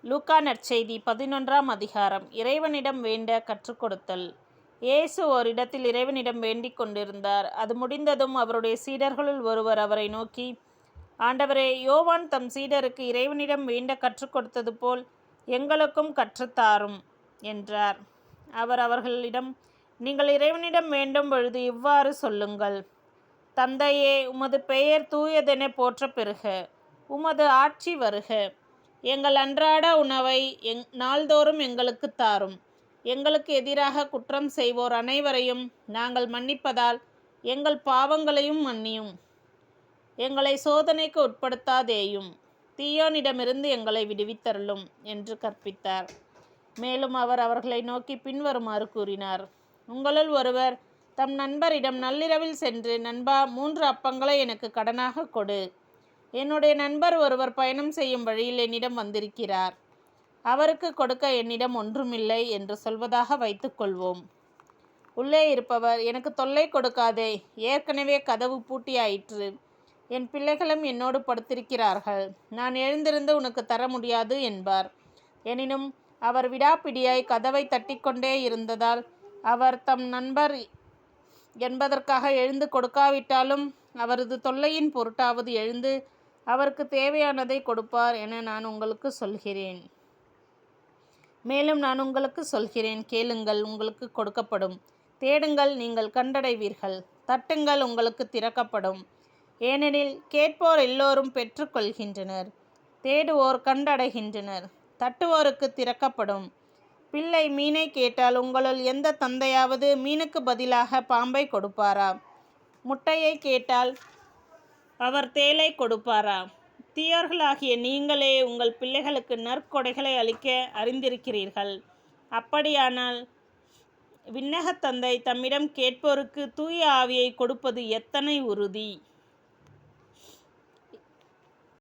லூக்கா நற்செய்தி 11ஆம் அதிகாரம். இறைவனிடம் வேண்ட கற்றுக் கொடுத்தல். இயேசு ஓரிடத்தில் இறைவனிடம் வேண்டிக் கொண்டிருந்தார். அது முடிந்ததும் அவருடைய சீடர்களுள் ஒருவர் அவரை நோக்கி, ஆண்டவரே, யோவான் தம் சீடருக்கு இறைவனிடம் வேண்ட கற்றுக் கொடுத்தது போல் எங்களுக்கும் கற்றுத்தாரும் என்றார். அவர் அவர்களிடம், நீங்கள் இறைவனிடம் வேண்டும் பொழுது இவ்வாறு சொல்லுங்கள்: தந்தையே, உமது பெயர் தூயதென போற்றப் பெறுக. உமது ஆட்சி வருக. எங்கள் அன்றாட உணவை நாள்தோறும் எங்களுக்குத் தாரும். எங்களுக்கு எதிராக குற்றம் செய்வோர் அனைவரையும் நாங்கள் மன்னிப்பதால் எங்கள் பாவங்களையும் மன்னியும். எங்களை சோதனைக்கு உட்படுத்தாதேயும். தீயோனிடமிருந்து எங்களை விடுவித்தருளும் என்று கற்பித்தார். மேலும் அவர் அவர்களை நோக்கி பின்வருமாறு கூறினார்: உங்களுள் ஒருவர் தம் நண்பரிடம் நள்ளிரவில் சென்று, நண்பா, 3 அப்பங்களை எனக்கு கடனாக கொடு. என்னுடைய நண்பர் ஒருவர் பயணம் செய்யும் வழியில் என்னிடம் வந்திருக்கிறார். அவருக்கு கொடுக்க என்னிடம் ஒன்றுமில்லை என்று சொல்வதாக வைத்துக்கொள்வோம். உள்ளே இருப்பவர், எனக்கு தொல்லை கொடுக்காதே, ஏற்கனவே கதவு பூட்டியாயிற்று. என் பிள்ளைகளும் என்னோடு படுத்திருக்கிறார்கள். நான் எழுந்திருந்து உனக்கு தர முடியாது என்பார். எனினும் அவர் விடாப்பிடியாய் கதவை தட்டிக்கொண்டே இருந்ததால் அவர் தம் நண்பர் என்பதற்காக எழுந்து கொடுக்காவிட்டாலும் அவரது தொல்லையின் பொருட்டாவது எழுந்து அவருக்கு தேவையானதை கொடுப்பார் என நான் உங்களுக்கு சொல்கிறேன். மேலும் நான் உங்களுக்கு சொல்கிறேன், கேளுங்கள், உங்களுக்கு கொடுக்கப்படும். தேடுங்கள், நீங்கள் கண்டடைவீர்கள். தட்டுங்கள், உங்களுக்கு திறக்கப்படும். ஏனெனில் கேட்போர் எல்லோரும் பெற்றுக்கொள்கின்றனர். தேடுவோர் கண்டடைகின்றனர். தட்டுவோருக்கு திறக்கப்படும். பிள்ளை மீனை கேட்டால் உங்களுள் எந்த தந்தையாவது மீனுக்கு பதிலாக பாம்பை கொடுப்பாரா? முட்டையை கேட்டால் அவர் தேளை கொடுப்பாரா? தீயோர்களாகிய நீங்களே உங்கள் பிள்ளைகளுக்கு நற்கொடைகளை அளிக்க அறிந்திருக்கிறீர்கள். அப்படியானால் விண்ணகத் தந்தை தம்மிடம் கேட்போருக்கு தூய ஆவியை கொடுப்பது எத்தனை உறுதி!